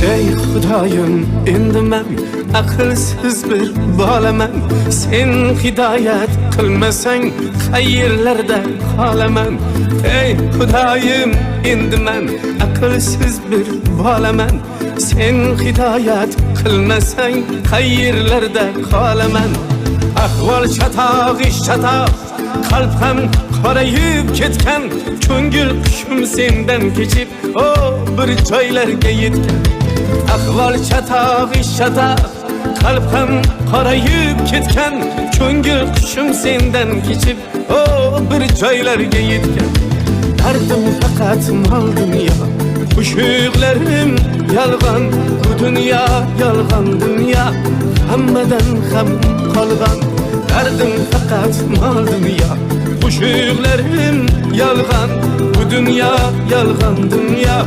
Ey Xudoyim, endi men aqlsiz bir bolaman. Sen hidoyat qilmasang qayerlarda qolaman. Ey Xudoyim, endi men aqlsiz bir bolaman. Sen hidoyat qilmasang qayerlarda qolaman. Ahvol chatoq, ish chatoq, qalb ham qorayib ketgan. Ko'ngil qushim sendan kechib, bir joylarga yetgan. Ahvol chatoq, ish chatoq, qalb ham qorayib ketgan. Ko'ngil qushim sendan kechib, bir joylarga yetgan. Dardim faqat mol dunyo, qo'shiqlarim yolg'on. Bu dunyo yolg'on dunyo, hammadan ham qolgan. Dardim faqat mol dunyo, qo'shiqlarim yolg'on. Bu dunyo yolg'on dunyo.